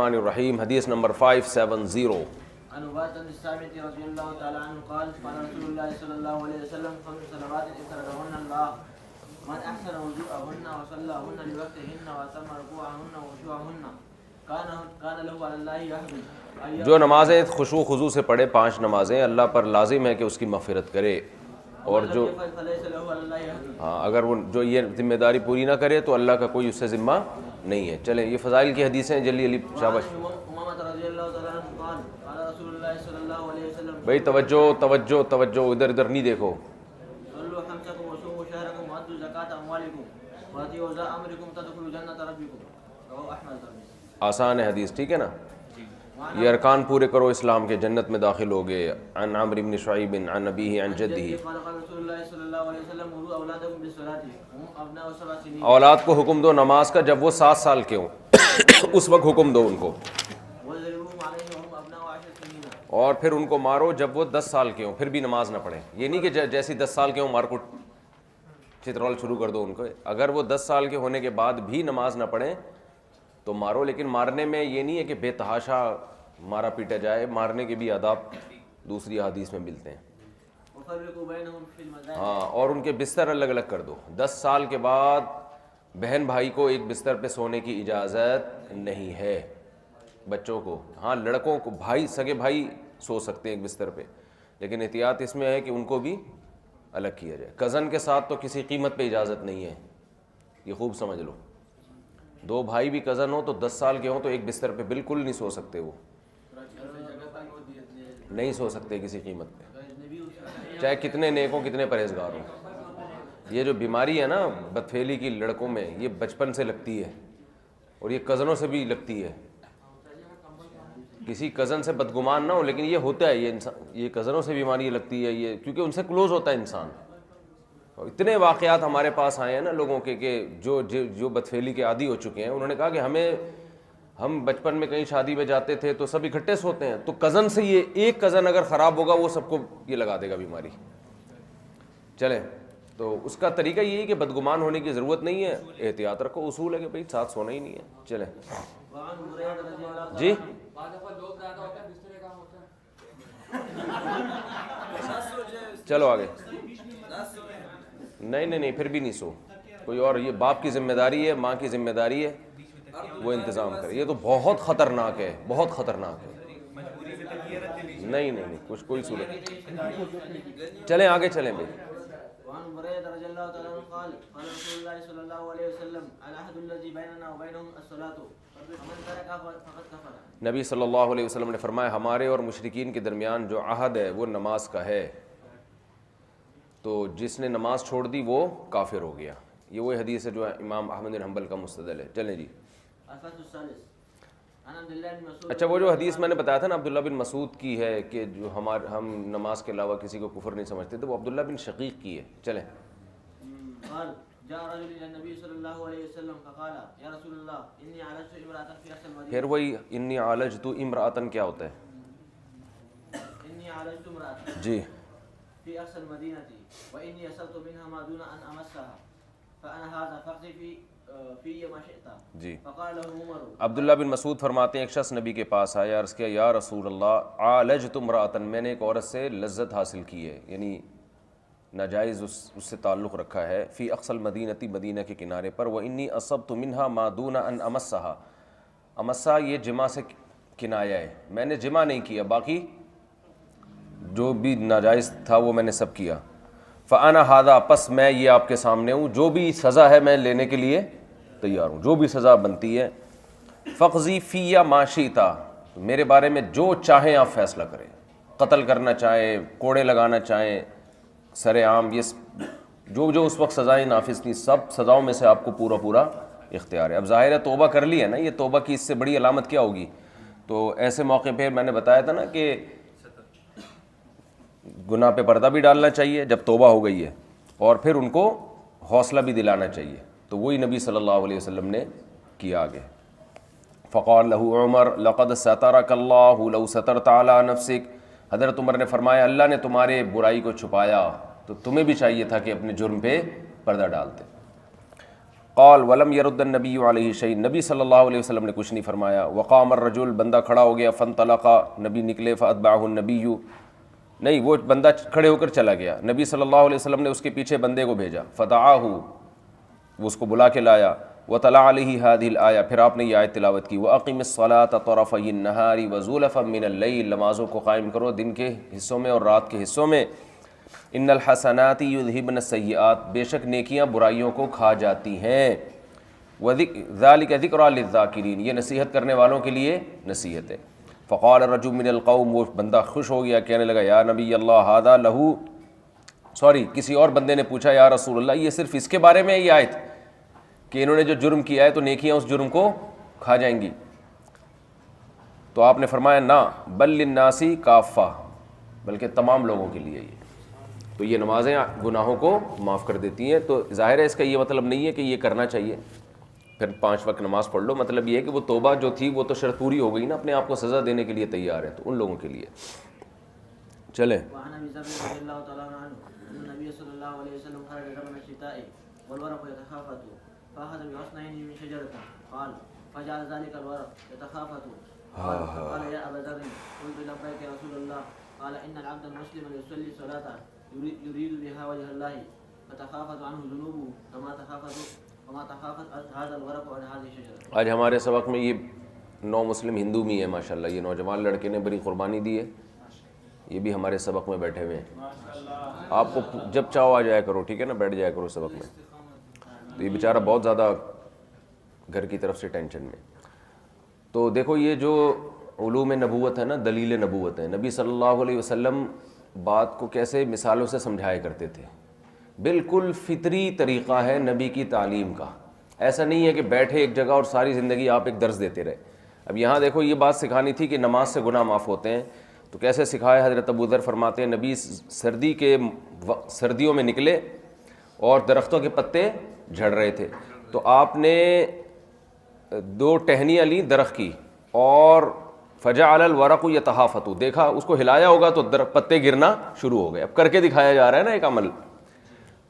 الرحمن الرحیم. حدیث نمبر 570. عن عبادة بن الصامت رضي الله تعالى عنه قال قال رسول الله صلى الله عليه وسلم 5 صلوات افترضهن الله من احسن وضوءهن وصلاهن لوقتهن واتم ركوعهن وخشوعهن كان له على الله عهد. جو نمازیں خشوع خضوع سے پڑھے 5 نمازیں اللہ پر لازم ہے کہ اس کی مغفرت کرے. اور جو اگر وہ جو یہ ذمہ داری پوری نہ کرے تو اللہ کا کوئی اس سے ذمہ نہیں ہے. چلیں یہ فضائل کی حدیثیں جلدی جلدی شاباش. بھائی توجہ توجہ توجہ, ادھر ادھر نہیں دیکھو. آسان ہے حدیث, ٹھیک ہے نا. یہ ارکان پورے کرو اسلام کے, جنت میں داخل ہو گئے. عن عمرو بن شعیب عن ابیہ عن جدہ. اولاد کو حکم دو نماز کا جب وہ 7 سال کے ہوں اس وقت حکم دو ان کو, اور پھر ان کو مارو جب وہ 10 سال کے ہوں, پھر بھی نماز نہ پڑھیں. یہ نہیں کہ جیسی 10 سال کے ہوں مار کو چترول شروع کر دو ان کو. اگر وہ 10 سال کے ہونے کے بعد بھی نماز نہ پڑھیں تو مارو, لیکن مارنے میں یہ نہیں ہے کہ بے تحاشا مارا پیٹا جائے. مارنے کے بھی آداب دوسری حدیث میں ملتے ہیں. ہاں, اور ان کے بستر الگ الگ کر دو. 10 سال کے بعد بہن بھائی کو ایک بستر پہ سونے کی اجازت نہیں ہے بچوں کو. ہاں لڑکوں کو بھائی سگے بھائی سو سکتے ہیں ایک بستر پہ, لیکن احتیاط اس میں ہے کہ ان کو بھی الگ کیا جائے. کزن کے ساتھ تو کسی قیمت پہ اجازت نہیں ہے, یہ خوب سمجھ لو. 2 بھائی بھی کزن ہو تو 10 سال کے ہوں تو ایک بستر پہ بالکل نہیں سو سکتے. وہ نہیں سو سکتے کسی قیمت پہ, چاہے کتنے نیک ہوں کتنے پرہیزگار ہوں. یہ جو بیماری ہے نا بدفعلی کی لڑکوں میں, یہ بچپن سے لگتی ہے اور یہ کزنوں سے بھی لگتی ہے. کسی کزن سے بدگمان نہ ہو, لیکن یہ ہوتا ہے, یہ انسان یہ کزنوں سے بیماری لگتی ہے یہ, کیونکہ ان سے کلوز ہوتا ہے انسان. اور اتنے واقعات ہمارے پاس آئے ہیں نا لوگوں کے کہ جو بدفعلی کے عادی ہو چکے ہیں. انہوں نے کہا کہ ہم بچپن میں کہیں شادی میں جاتے تھے تو سب اکٹھے سوتے ہیں, تو کزن سے یہ ایک کزن اگر خراب ہوگا وہ سب کو یہ لگا دے گا بیماری. چلیں تو اس کا طریقہ یہی کہ بدگمان ہونے کی ضرورت نہیں ہے, احتیاط رکھو. اصول ہے کہ بھائی ساتھ سونا ہی نہیں ہے. چلیں جی, چلو آگے. نہیں پھر بھی نہیں سو کوئی اور. یہ باپ کی ذمہ داری ہے, ماں کی ذمہ داری ہے, وہ انتظام کرے. یہ تو بہت خطرناک ہے, بہت خطرناک ہے. نہیں کچھ کوئی صورت. چلیں آگے چلیں بھائی. وعن بريدة رضي الله تعالى عنه قال قال رسول الله صلى الله عليه وسلم العهد الذي بيننا وبينهم الصلاة فمن تركها فقد كفر. نبی صلی اللہ علیہ وسلم نے فرمایا ہمارے اور مشرکین کے درمیان جو عہد ہے وہ نماز کا ہے, تو جس نے نماز چھوڑ دی وہ کافر ہو گیا. یہ وہی حدیث ہے جو امام احمد بن حنبل کا مستدل ہے. چلیں جی. اچھا وہ جو حدیث میں نے بتایا تھا نا عبداللہ بن مسعود کی ہے کہ جو ہم نماز کے علاوہ کسی کو کفر نہیں سمجھتے, تو وہ عبداللہ بن شقیق کی ہے. چلیں. پھر وہی انی عالجت امرأۃ کیا ہوتا ہے جی. في أقصى المدينة وإني أصبت منها ما دون أن أمسها فأنا هذا فاقضي في ما شئت. جی. فقال له عمر. عبداللہ بن مسعود فرماتے ہیں ایک شخص نبی کے پاس آیا, عرض کیا یا رسول اللہ عالجت امرأۃ, میں نے ایک عورت سے لذت حاصل کی ہے, یعنی ناجائز اس سے تعلق رکھا ہے. فی اقصى المدینہ, مدینہ کے کنارے پر. وإنی أصبت منها ما دون أن أمسها, امسا یہ جمع سے کنایا ہے, میں نے جمع نہیں کیا, باقی جو بھی ناجائز تھا وہ میں نے سب کیا. فأنا هذا, پس میں یہ آپ کے سامنے ہوں, جو بھی سزا ہے میں لینے کے لیے تیار ہوں, جو بھی سزا بنتی ہے. فقضی فی ما شئت, میرے بارے میں جو چاہیں آپ فیصلہ کریں, قتل کرنا چاہیں, کوڑے لگانا چاہیں, سر عام, یہ جو اس وقت سزائیں نافذ تھیں سب سزاؤں میں سے آپ کو پورا اختیار ہے. اب ظاہر ہے توبہ کر لی ہے نا, یہ توبہ کی اس سے بڑی علامت کیا ہوگی. تو ایسے موقع پہ میں نے بتایا تھا نا کہ گناہ پہ پردہ بھی ڈالنا چاہیے جب توبہ ہو گئی ہے, اور پھر ان کو حوصلہ بھی دلانا چاہیے. تو وہی نبی صلی اللہ علیہ وسلم نے کیا آگے. فقال له عمر لقد سترك الله لو سترت على نفسك, حضرت عمر نے فرمایا اللہ نے تمہارے برائی کو چھپایا تو تمہیں بھی چاہیے تھا کہ اپنے جرم پہ پردہ ڈالتے. قال ولم يرد النبی علیہ شیء، نبی صلی اللہ علیہ وسلم نے کچھ نہیں فرمایا. وقام الرجل، بندہ کھڑا ہو گیا. فانطلق، نبی نکلے. فاتبعه النبی، نہیں وہ بندہ کھڑے ہو کر چلا گیا. نبی صلی اللہ علیہ وسلم نے اس کے پیچھے بندے کو بھیجا. فدعاہ، وہ اس کو بلا کے لایا. وتلا علیہ هذه الآیہ، پھر آپ نے یہ آیت تلاوت کی. واقم الصلاۃ طرفی النہار وزلفا من اللیل، نمازوں کو قائم کرو دن کے حصوں میں اور رات کے حصوں میں. ان الحسنات یذہبن السیئات، بے شک نیکیاں برائیوں کو کھا جاتی ہیں. ذالک ذکریٰ للذاکرین، یہ نصیحت کرنے والوں کے لیے نصیحت ہے. فقال الرجل من القوم، وہ بندہ خوش ہو گیا، کہنے لگا یا نبی اللہ ھذا لہو، کسی اور بندے نے پوچھا یا رسول اللہ یہ صرف اس کے بارے میں یہ آیت کہ انہوں نے جو جرم کیا ہے تو نیکیاں اس جرم کو کھا جائیں گی؟ تو آپ نے فرمایا نہ، بل للناس کافہ، بلکہ تمام لوگوں کے لیے. یہ تو یہ نمازیں گناہوں کو معاف کر دیتی ہیں. تو ظاہر ہے اس کا یہ مطلب نہیں ہے کہ یہ کرنا چاہیے پھر 5 وقت نماز پڑھ لو. مطلب یہ ہے کہ وہ توبہ جو تھی وہ تو شرط پوری ہو گئی نا، اپنے آپ کو سزا دینے کے لیے تیار ہے، تو ان لوگوں کے لیے. چلیں. وعن ابي ذر رضي الله تعالى عنه ان النبي صلی اللہ علیہ وسلم خرج زمن الشتاء والورق يتخافت فاخذ بغصنين من شجرة قال فجعل ذلك الورق يتخافت قال يا ابا ذر قلت لبيك يا رسول الله قال ان العبد المسلم يصلي صلاة يريد بها وجه الله فتخافت عنه ذنوبه كما تخافت هذا الورق عن هذه الشجرة. آج ہمارے سبق میں یہ 9 مسلم ہندو بھی ہیں ماشاءاللہ. یہ نوجوان لڑکے نے بڑی قربانی دی ہے، یہ بھی ہمارے سبق میں بیٹھے ہوئے ہیں. آپ کو جب چاہو آ جایا کرو، ٹھیک ہے نا، بیٹھ جایا کرو سبق میں. تو یہ بیچارہ بہت زیادہ گھر کی طرف سے ٹینشن میں. تو دیکھو یہ جو علوم نبوت ہے نا، دلیل نبوت ہے. نبی صلی اللہ علیہ وسلم بات کو کیسے مثالوں سے سمجھایا کرتے تھے. بالکل فطری طریقہ ہے نبی کی تعلیم کا. ایسا نہیں ہے کہ بیٹھے ایک جگہ اور ساری زندگی آپ ایک درس دیتے رہے. اب یہاں دیکھو یہ بات سکھانی تھی کہ نماز سے گناہ معاف ہوتے ہیں، تو کیسے سکھایا؟ حضرت ابو ذر فرماتے ہیں نبی سردیوں میں نکلے اور درختوں کے پتے جھڑ رہے تھے، تو آپ نے 2 ٹہنیاں لیں درخت کی اور فجعل الورق یتہافت، دیکھا اس کو ہلایا ہوگا تو پتے گرنا شروع ہو گئے. اب کر کے دکھایا جا رہا ہے نا ایک عمل.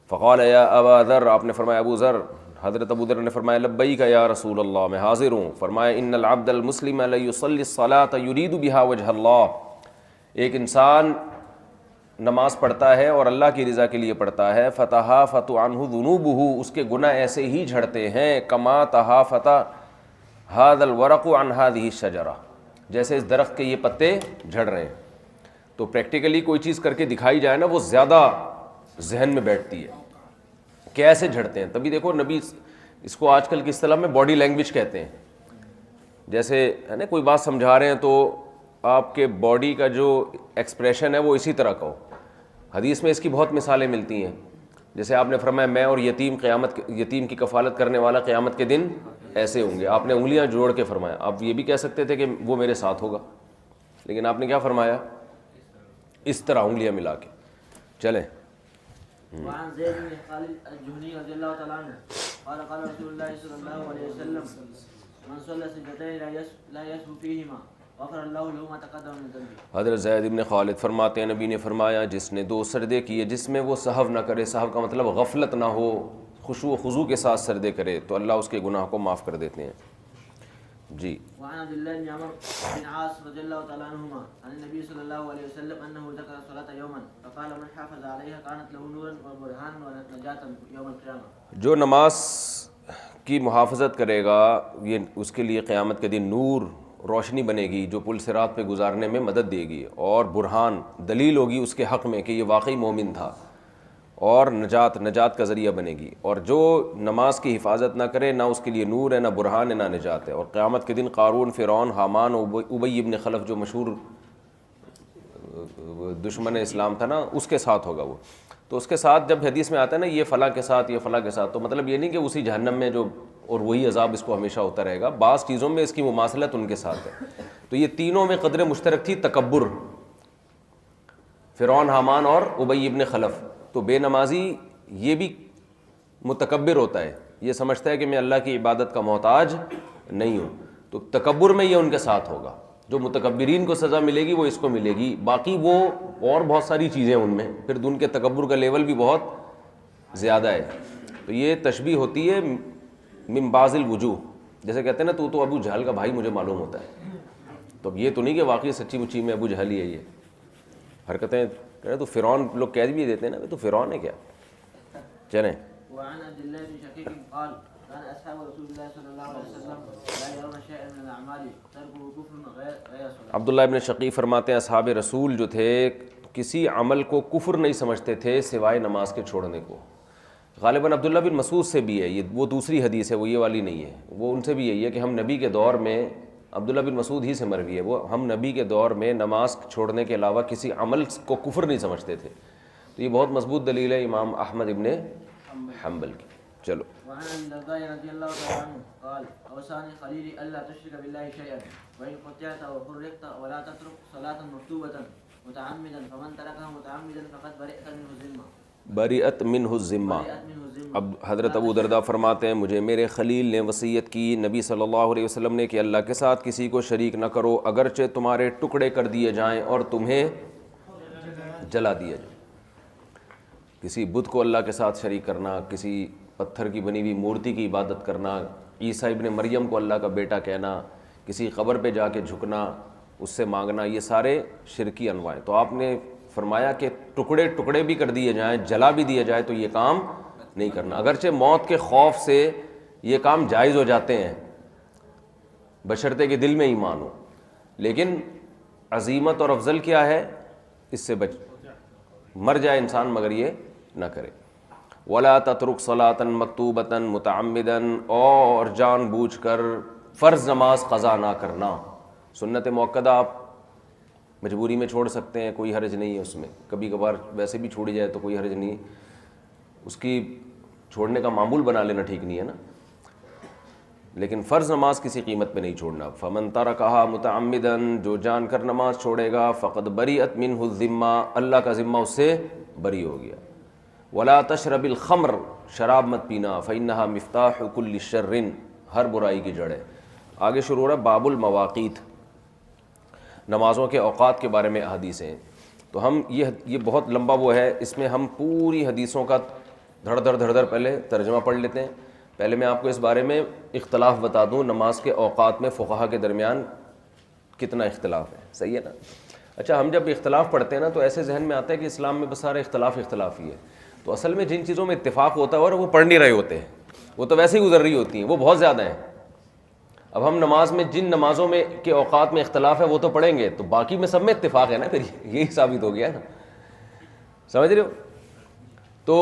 فقال یا ابا ذر، آپ نے فرمایا ابو ذر، حضرت ابو ذر نے فرمایا لبیک یا رسول اللہ، میں حاضر ہوں. فرمایا ان العبد المسلم لیصلی الصلاۃ یرید بہا وجہ اللہ، ایک انسان نماز پڑھتا ہے اور اللہ کی رضا کے لیے پڑھتا ہے. فتحافت عنہ ذنوبہ، اس کے گناہ ایسے ہی جھڑتے ہیں. کما تحافت ھذا الورق عن ھذہ الشجرہ، جیسے اس درخت کے یہ پتے جھڑ رہے ہیں. تو پریکٹیکلی کوئی چیز کر کے دکھائی جائے نا، وہ زیادہ ذہن میں بیٹھتی ہے کیسے جھڑتے ہیں. تبھی دیکھو نبی اس کو آج کل کی اصطلاح میں باڈی لینگویج کہتے ہیں. جیسے ہے نا کوئی بات سمجھا رہے ہیں تو آپ کے باڈی کا جو ایکسپریشن ہے وہ اسی طرح کا ہو. حدیث میں اس کی بہت مثالیں ملتی ہیں. جیسے آپ نے فرمایا میں اور یتیم کی کفالت کرنے والا قیامت کے دن ایسے ہوں گے. آپ نے انگلیاں جوڑ کے فرمایا. آپ یہ بھی کہہ سکتے تھے کہ وہ میرے ساتھ ہوگا، لیکن آپ نے کیا فرمایا؟ اس طرح انگلیاں ملا کے. چلیں. وعن زید بن خالد الجهني رضي الله تعالى عنه قال قال رسول الله صلى الله عليه وسلم من صلى سجدتين لا يسهو فيهما غفر الله له ما تقدم من ذنبه. حضرت زید بن خالد فرماتے ہیں نبی نے فرمایا جس نے 2 سجدے کیے جس میں وہ سہو نہ کرے، سہو کا مطلب غفلت نہ ہو، خشوع و خضوع کے ساتھ سجدے کرے، تو اللہ اس کے گناہ کو معاف کر دیتے ہیں. جی. وعن عبد الله بن عمرو بن عاص رضي الله تعالى عنهما عن النبي صلى الله عليه وسلم انه ذكر الصلاة يوما فقال من حافظ عليها كانت له نورا وبرهانا ونجاة يوم القيامة. جو نماز کی محافظت کرے گا یہ اس کے لیے قیامت کے دن نور، روشنی بنے گی جو پل صراط پہ گزارنے میں مدد دے گی، اور برہان، دلیل ہوگی اس کے حق میں کہ یہ واقعی مومن تھا، اور نجات کا ذریعہ بنے گی. اور جو نماز کی حفاظت نہ کرے نہ اس کے لیے نور ہے، نہ برہان ہے، نہ نجات ہے. اور قیامت کے دن قارون، فرعون، حامان، ابی ابن خلف جو مشہور دشمن اسلام تھا نا، اس کے ساتھ ہوگا وہ. تو اس کے ساتھ جب حدیث میں آتا ہے نا یہ فلاں کے ساتھ، یہ فلاں کے ساتھ، تو مطلب یہ نہیں کہ اسی جہنم میں جو اور وہی عذاب اس کو ہمیشہ ہوتا رہے گا. بعض چیزوں میں اس کی مماثلت ان کے ساتھ ہے. تو یہ تینوں میں قدر مشترک تھی تکبر، فرعون، حامان اور ابی ابن خلف. تو بے نمازی یہ بھی متکبر ہوتا ہے، یہ سمجھتا ہے کہ میں اللہ کی عبادت کا محتاج نہیں ہوں. تو تکبر میں یہ ان کے ساتھ ہوگا. جو متکبرین کو سزا ملے گی وہ اس کو ملے گی. باقی وہ اور بہت ساری چیزیں ان میں، پھر ان کے تکبر کا لیول بھی بہت زیادہ ہے. تو یہ تشبیہ ہوتی ہے من بعض الوجوہ، جیسے کہتے ہیں نا تو ابو جہل کا بھائی مجھے معلوم ہوتا ہے، تو اب یہ تو نہیں کہ واقعی سچی مچی میں ابو جہل ہی ہے، یہ حرکتیں کہہ رہے تو فرعون لوگ کہہ بھی دیتے ہیں نا تو فرعون ہے کیا. چلیں. وعن عبد الله بن شقيق قال كان اصحاب رسول الله صلى الله عليه وسلم لا يرون شيئا من الاعمال تركه كفر غير صلاه. عبداللہ ابن شقیق فرماتے ہیں اصحاب رسول جو تھے کسی عمل کو کفر نہیں سمجھتے تھے سوائے نماز کے چھوڑنے کو. غالباً عبداللہ بن مسعود سے بھی ہے یہ، وہ دوسری حدیث ہے، وہ یہ والی نہیں ہے، وہ ان سے بھی یہی ہے کہ ہم نبی کے دور میں، عبداللہ بن مسعود ہی سے مروی ہے وہ، ہم نبی کے دور میں نماز چھوڑنے کے علاوہ کسی عمل کو کفر نہیں سمجھتے تھے. تو یہ بہت مضبوط دلیل ہے امام احمد ابن حنبل کی. چلو. وعن ابي الدرداء رضي الله تعالى عنه قال اوصاني خليلي الا تشرك بالله شيئا وان قطعت وفرقت ولا تترك صلاه مكتوبه متعمدا فمن تركها متعمدا فقد برئت منه الذمه. بریت منہ الذمہ. اب حضرت ابو درداء فرماتے ہیں مجھے میرے خلیل نے وصیت کی نبی صلی اللہ علیہ وسلم نے کہ اللہ کے ساتھ کسی کو شریک نہ کرو اگرچہ تمہارے ٹکڑے کر دیے جائیں اور تمہیں جلا دیا جائے. کسی بت کو اللہ کے ساتھ شریک کرنا، کسی پتھر کی بنی ہوئی مورتی کی عبادت کرنا، عیسیٰ ابن مریم کو اللہ کا بیٹا کہنا، کسی قبر پہ جا کے جھکنا، اس سے مانگنا، یہ سارے شرکی انواع ہیں. تو آپ نے فرمایا کہ ٹکڑے ٹکڑے بھی کر دیے جائیں، جلا بھی دیا جائے تو یہ کام نہیں کرنا. اگرچہ موت کے خوف سے یہ کام جائز ہو جاتے ہیں بشرطے کہ دل میں ایمان ہو، لیکن عظیمت اور افضل کیا ہے، اس سے مر جائے انسان مگر یہ نہ کرے. ولا تترک صلاۃ مکتوبۃ متعمدا، اور جان بوجھ کر فرض نماز قضا نہ کرنا. سنت موقدہ آپ مجبوری میں چھوڑ سکتے ہیں، کوئی حرج نہیں ہے اس میں، کبھی کبھار ویسے بھی چھوڑی جائے تو کوئی حرج نہیں، اس کی چھوڑنے کا معمول بنا لینا ٹھیک نہیں ہے نا، لیکن فرض نماز کسی قیمت پہ نہیں چھوڑنا. فمن ترکھا متعمدا، جو جان کر نماز چھوڑے گا، فقد بریت منہ الذمہ، اللہ کا ذمہ اس سے بری ہو گیا. ولا تشرب الخمر، شراب مت پینا، فانہا مفتاح کل شر، ہر برائی کی جڑ ہے. آگے شروع ہو رہا ہے باب المواقیت، نمازوں کے اوقات کے بارے میں احادیث ہیں. تو ہم یہ بہت لمبا وہ ہے، اس میں ہم پوری حدیثوں کا دھڑ دھڑ پہلے ترجمہ پڑھ لیتے ہیں. پہلے میں آپ کو اس بارے میں اختلاف بتا دوں، نماز کے اوقات میں فقہا کے درمیان کتنا اختلاف ہے. صحیح ہے نا؟ اچھا، ہم جب اختلاف پڑھتے ہیں نا تو ایسے ذہن میں آتا ہے کہ اسلام میں بس سارا اختلاف ہی ہے. تو اصل میں جن چیزوں میں اتفاق ہوتا ہے اور وہ پڑھ نہیں رہے ہوتے ہیں، وہ تو ویسے ہی گزر رہی ہوتی ہیں، وہ بہت زیادہ ہیں. اب ہم نماز میں جن نمازوں میں کے اوقات میں اختلاف ہے وہ تو پڑھیں گے، تو باقی میں سب میں اتفاق ہے نا، پھر یہی ثابت ہو گیا نا. سمجھ رہے ہو؟ تو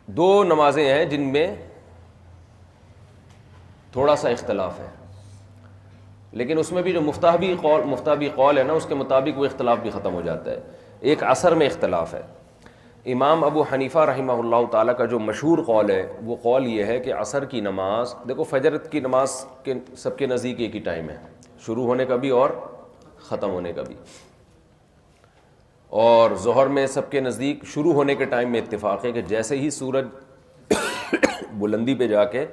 دو نمازیں ہیں جن میں تھوڑا سا اختلاف ہے، لیکن اس میں بھی جو مفتابی قول ہے نا، اس کے مطابق وہ اختلاف بھی ختم ہو جاتا ہے. ایک عصر میں اختلاف ہے. امام ابو حنیفہ رحمہ اللہ تعالیٰ کا جو مشہور قول ہے وہ قول یہ ہے کہ عصر کی نماز، دیکھو فجر کی نماز کے سب کے نزدیک ایک ہی ٹائم ہے، شروع ہونے کا بھی اور ختم ہونے کا بھی، اور ظہر میں سب کے نزدیک شروع ہونے کے ٹائم میں اتفاق ہے کہ جیسے ہی سورج بلندی پہ جا کے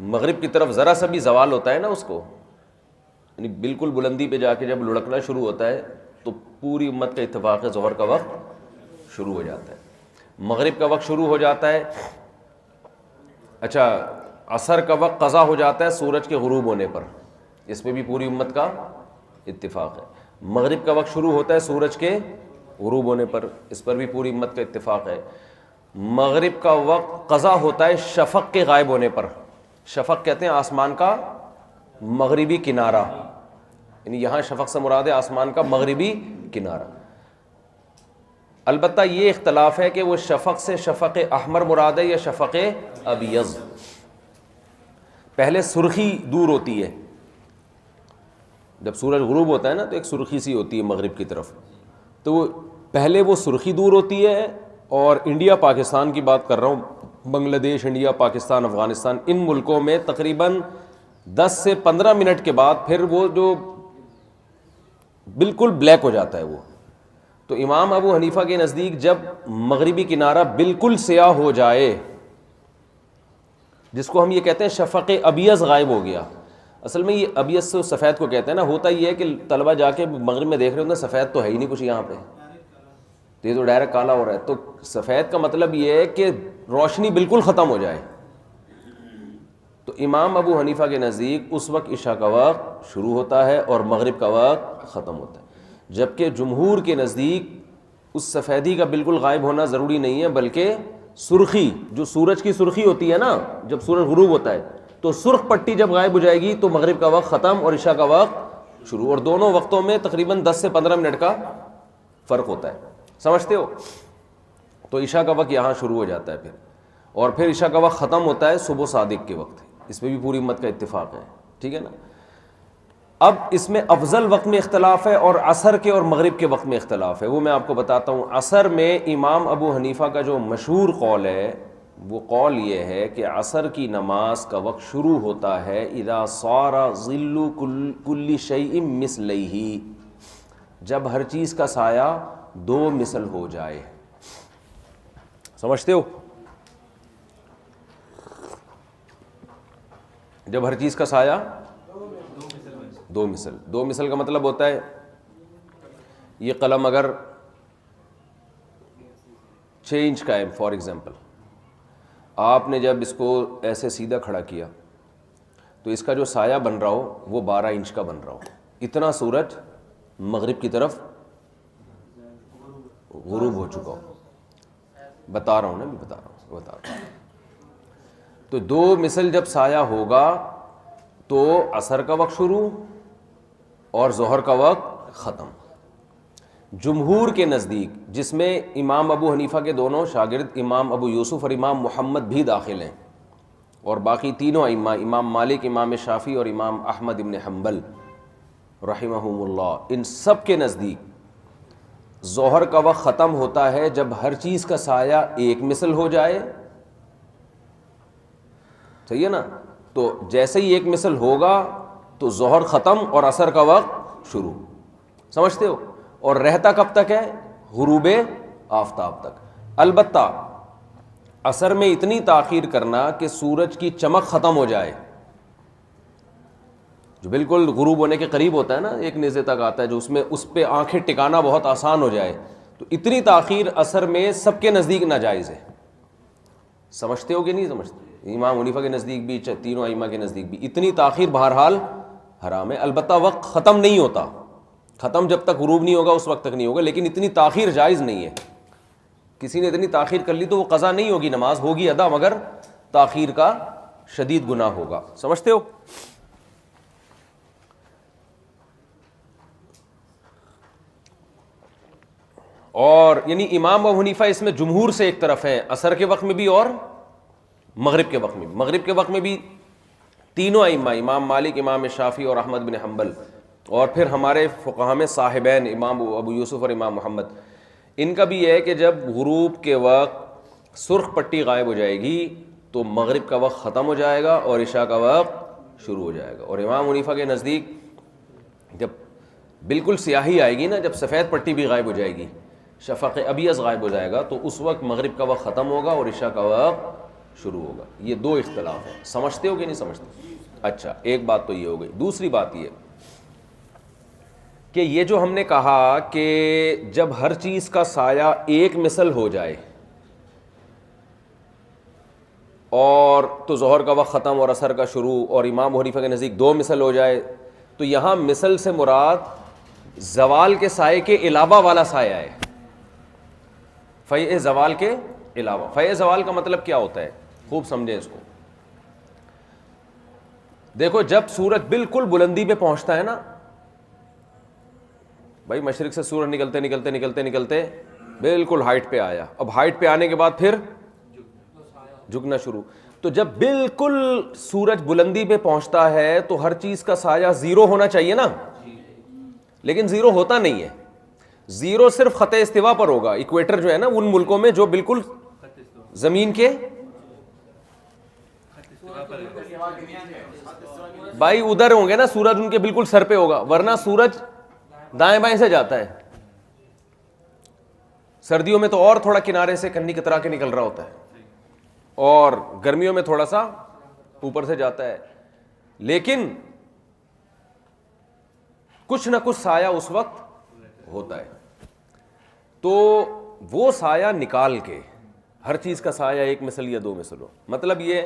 مغرب کی طرف ذرا سا بھی زوال ہوتا ہے نا اس کو، یعنی بالکل بلندی پہ جا کے جب لڑکنا شروع ہوتا ہے تو پوری امت کا اتفاق ہے ظہر کا وقت شروع ہو جاتا ہے، مغرب کا وقت شروع ہو جاتا ہے. اچھا، عصر کا وقت قضا ہو جاتا ہے سورج کے غروب ہونے پر، اس پہ بھی پوری امت کا اتفاق ہے. مغرب کا وقت شروع ہوتا ہے سورج کے غروب ہونے پر، اس پر بھی پوری امت کا اتفاق ہے. مغرب کا وقت قضا ہوتا ہے شفق کے غائب ہونے پر. شفق کہتے ہیں آسمان کا مغربی کنارہ، یعنی یہاں شفق سے مراد ہے آسمان کا مغربی کنارہ. البتہ یہ اختلاف ہے کہ وہ شفق سے شفق احمر مراد ہے یا شفق ابیض. پہلے سرخی دور ہوتی ہے، جب سورج غروب ہوتا ہے نا تو ایک سرخی سی ہوتی ہے مغرب کی طرف، تو وہ پہلے وہ سرخی دور ہوتی ہے. اور انڈیا پاکستان کی بات کر رہا ہوں، بنگلہ دیش، انڈیا، پاکستان، افغانستان، ان ملکوں میں تقریباً 10 سے 15 منٹ کے بعد پھر وہ جو بالکل بلیک ہو جاتا ہے وہ. تو امام ابو حنیفہ کے نزدیک جب مغربی کنارہ بالکل سیاہ ہو جائے، جس کو ہم یہ کہتے ہیں شفق ابیض غائب ہو گیا. اصل میں یہ ابیض سے سفید کو کہتے ہیں نا. ہوتا یہ ہے کہ طلبہ جا کے مغرب میں دیکھ رہے ہوتے ہیں سفید تو ہے ہی نہیں کچھ یہاں پہ، تو یہ تو ڈائریکٹ کالا ہو رہا ہے. تو سفید کا مطلب یہ ہے کہ روشنی بالکل ختم ہو جائے. تو امام ابو حنیفہ کے نزدیک اس وقت عشاء کا وقت شروع ہوتا ہے اور مغرب کا وقت ختم ہوتا ہے. جبکہ جمہور کے نزدیک اس سفیدی کا بالکل غائب ہونا ضروری نہیں ہے، بلکہ سرخی، جو سورج کی سرخی ہوتی ہے نا جب سورج غروب ہوتا ہے، تو سرخ پٹی جب غائب ہو جائے گی تو مغرب کا وقت ختم اور عشاء کا وقت شروع. اور دونوں وقتوں میں تقریباً 10 سے 15 منٹ کا فرق ہوتا ہے. سمجھتے ہو؟ تو عشاء کا وقت یہاں شروع ہو جاتا ہے اور پھر عشاء کا وقت ختم ہوتا ہے صبح صادق کے وقت. اس میں بھی پوری امت کا اتفاق ہے. ٹھیک ہے نا. اب اس میں افضل وقت میں اختلاف ہے اور عصر کے اور مغرب کے وقت میں اختلاف ہے. وہ میں آپ کو بتاتا ہوں. عصر میں امام ابو حنیفہ کا جو مشہور قول ہے وہ قول یہ ہے کہ عصر کی نماز کا وقت شروع ہوتا ہے اذا صار ظل کل شیء مثلیہ، جب ہر چیز کا سایہ دو مثل ہو جائے. سمجھتے ہو؟ جب ہر چیز کا سایہ دو مثل کا مطلب ہوتا ہے یہ قلم اگر 6 انچ کا ہے فار ایگزامپل، آپ نے جب اس کو ایسے سیدھا کھڑا کیا تو اس کا جو سایہ بن رہا ہو وہ 12 انچ کا بن رہا ہو. اتنا سورج مغرب کی طرف غروب ہو چکا ہو. بتا رہا ہوں. تو 2 مثل جب سایہ ہوگا تو عصر کا وقت شروع اور ظہر کا وقت ختم. جمہور کے نزدیک، جس میں امام ابو حنیفہ کے دونوں شاگرد امام ابو یوسف اور امام محمد بھی داخل ہیں، اور باقی تینوں ائمہ امام مالک، امام شافعی اور امام احمد ابن حنبل رحمہم اللہ، ان سب کے نزدیک ظہر کا وقت ختم ہوتا ہے جب ہر چیز کا سایہ ایک مثل ہو جائے. صحیح ہے نا. تو جیسے ہی ایک مثل ہوگا تو ظہر ختم اور عصر کا وقت شروع. سمجھتے ہو؟ اور رہتا کب تک ہے؟ غروب آفتاب تک. البتہ عصر میں اتنی تاخیر کرنا کہ سورج کی چمک ختم ہو جائے، جو بالکل غروب ہونے کے قریب ہوتا ہے نا، ایک نیزے تک آتا ہے جو اس پہ آنکھیں ٹکانا بہت آسان ہو جائے، تو اتنی تاخیر عصر میں سب کے نزدیک ناجائز ہے. سمجھتے ہو کہ نہیں سمجھتے؟ امام حنیفہ کے نزدیک بھی، تینوں ائمہ کے نزدیک بھی اتنی تاخیر بہرحال حرام ہے. البتہ وقت ختم نہیں ہوتا، ختم جب تک غروب نہیں ہوگا اس وقت تک نہیں ہوگا، لیکن اتنی تاخیر جائز نہیں ہے. کسی نے اتنی تاخیر کر لی تو وہ قضا نہیں ہوگی، نماز ہوگی ادا، مگر تاخیر کا شدید گناہ ہوگا. سمجھتے ہو؟ اور یعنی امام ابو حنیفہ اس میں جمہور سے ایک طرف ہیں، عصر کے وقت میں بھی اور مغرب کے وقت میں بھی. مغرب کے وقت میں بھی تینوں ائمہ، امام مالک، امام شافعی اور احمد بن حنبل، اور پھر ہمارے فقہاء میں صاحبین امام ابو یوسف اور امام محمد، ان کا بھی یہ ہے کہ جب غروب کے وقت سرخ پٹی غائب ہو جائے گی تو مغرب کا وقت ختم ہو جائے گا اور عشاء کا وقت شروع ہو جائے گا. اور امام حنیفہ کے نزدیک جب بالکل سیاہی آئے گی نا، جب سفید پٹی بھی غائب ہو جائے گی، شفق ابیض غائب ہو جائے گا، تو اس وقت مغرب کا وقت ختم ہوگا اور عشاء کا وقت شروع ہوگا. یہ 2 اختلاف ہیں. سمجھتے ہو کہ نہیں سمجھتے؟ اچھا، ایک بات تو یہ ہو گئی. دوسری بات یہ کہ یہ جو ہم نے کہا کہ جب ہر چیز کا سایہ ایک مثل ہو جائے اور تو ظہر کا وقت ختم اور عصر کا شروع، اور امام حنیفہ کے نزدیک 2 مثل ہو جائے، تو یہاں مثل سے مراد زوال کے سائے کے علاوہ والا سایہ ہے. فیء زوال کے علاوہ. فیء زوال کا مطلب کیا ہوتا ہے؟ خوب سمجھیں اس کو. دیکھو، جب سورج بالکل بلندی پہ پہنچتا ہے نا، بھائی مشرق سے سورج نکلتے نکلتے نکلتے نکلتے بالکل ہائٹ پہ آیا، اب ہائٹ پہ آنے کے بعد پھر جھکنا شروع. تو جب بالکل سورج بلندی پہ پہنچتا ہے تو ہر چیز کا سایہ 0 ہونا چاہیے نا، لیکن 0 ہوتا نہیں ہے. 0 صرف خط استوا پر ہوگا. ایکویٹر جو ہے نا، ان ملکوں میں جو بالکل زمین کے، بھائی ادھر ہوں گے نا سورج، ان کے بالکل سر پہ ہوگا، ورنہ سورج دائیں بائیں سے جاتا ہے. سردیوں میں تو اور تھوڑا کنارے سے کنی کترا کے نکل رہا ہوتا ہے، اور گرمیوں میں تھوڑا سا اوپر سے جاتا ہے. لیکن کچھ نہ کچھ سایہ اس وقت ہوتا ہے. تو وہ سایہ نکال کے، ہر چیز کا سایہ ایک مثل یا دو مثل ہو. مطلب یہ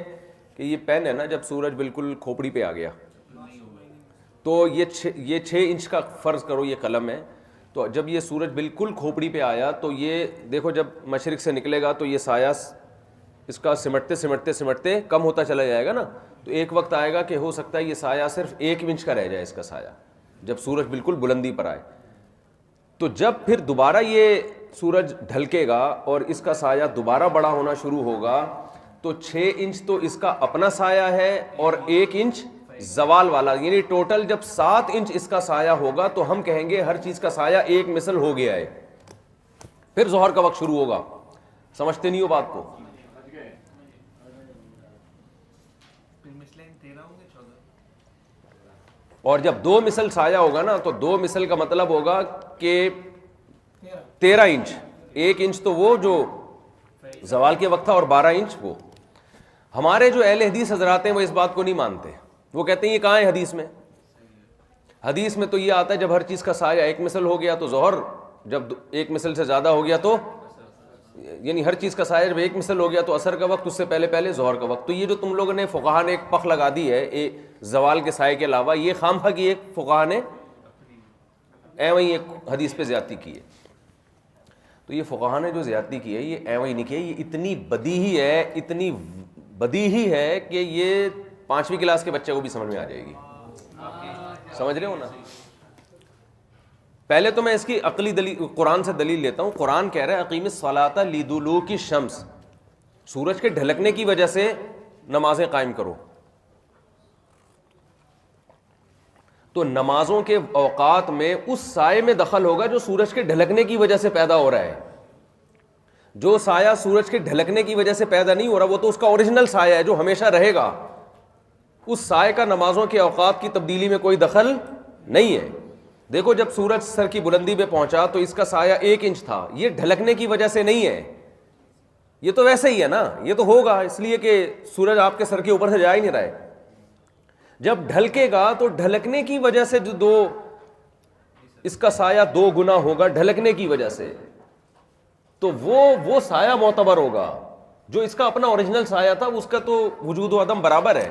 کہ یہ پین ہے نا، جب سورج بالکل کھوپڑی پہ آ گیا تو یہ 6 انچ کا فرض کرو یہ قلم ہے، تو جب یہ سورج بالکل کھوپڑی پہ آیا تو یہ دیکھو جب مشرق سے نکلے گا تو یہ سایہ اس کا سمٹتے سمٹتے سمٹتے کم ہوتا چلا جائے گا نا. تو ایک وقت آئے گا کہ ہو سکتا ہے یہ سایہ صرف 1 انچ کا رہ جائے اس کا سایہ، جب سورج بالکل بلندی پر آئے. تو جب پھر دوبارہ یہ سورج ڈھلکے گا اور اس کا سایہ دوبارہ بڑا ہونا شروع ہوگا تو 6 انچ تو اس کا اپنا سایہ ہے اور 1 انچ زوال والا، یعنی ٹوٹل جب 7 انچ اس کا سایہ ہوگا تو ہم کہیں گے ہر چیز کا سایہ ایک مثل ہو گیا ہے. پھر ظہر کا وقت شروع ہوگا. سمجھتے نہیں ہو بات کو؟ اور جب 2 مثل سایہ ہوگا نا تو 2 مثل کا مطلب ہوگا کہ 13 انچ، 1 انچ تو وہ جو زوال کے وقت تھا اور 12 انچ وہ. ہمارے جو اہل حدیث حضرات ہیں وہ اس بات کو نہیں مانتے. وہ کہتے ہیں یہ کہاں ہے حدیث میں؟ حدیث میں تو یہ آتا ہے جب ہر چیز کا سایہ ایک مثل ہو گیا تو ظہر، جب 1 مثل سے زیادہ ہو گیا تو یعنی ہر چیز کا سایہ جب 1 مثل ہو گیا تو عصر کا وقت، اس سے پہلے پہلے ظہر کا وقت. تو یہ جو تم لوگوں نے فقہا نے ایک پخ لگا دی ہے زوال کے سائے کے علاوہ، یہ خامخواہ کی ایک فقہا نے وہیں ایک حدیث پہ زیادتی کی ہے. تو یہ فقہا نے جو زیادتی کی ہے یہ وہیں نہیں کی ہے، یہ اتنی بدیہی ہے، اتنی بدیہی ہے کہ یہ 5ویں کلاس کے بچے کو بھی سمجھ میں آ جائے گی. سمجھ رہے ہو نا؟ پہلے تو میں اس کی عقلی دلیل قرآن سے دلیل لیتا ہوں. قرآن کہہ رہا ہے اقیم الصلاۃ لدلوک الشمس، سورج کے ڈھلکنے کی وجہ سے نمازیں قائم کرو. تو نمازوں کے اوقات میں اس سائے میں دخل ہوگا جو سورج کے ڈھلکنے کی وجہ سے پیدا ہو رہا ہے. جو سایہ سورج کے ڈھلکنے کی وجہ سے پیدا نہیں ہو رہا وہ تو اس کا اوریجنل سایہ ہے جو ہمیشہ رہے گا. اس سائے کا نمازوں کے اوقات کی تبدیلی میں کوئی دخل نہیں ہے. دیکھو جب سورج سر کی بلندی پہ پہنچا تو اس کا سایہ 1 انچ تھا، یہ ڈھلکنے کی وجہ سے نہیں ہے، یہ تو ویسے ہی ہے نا، یہ تو ہوگا اس لیے کہ سورج آپ کے سر کے اوپر سے جا ہی نہیں رہا ہے. جب ڈھلکے گا تو ڈھلکنے کی وجہ سے جو اس کا سایہ 2 گنا ہوگا ڈھلکنے کی وجہ سے، تو وہ سایہ معتبر ہوگا. جو اس کا اپنا اوریجنل سایہ تھا اس کا تو وجود و عدم برابر ہے.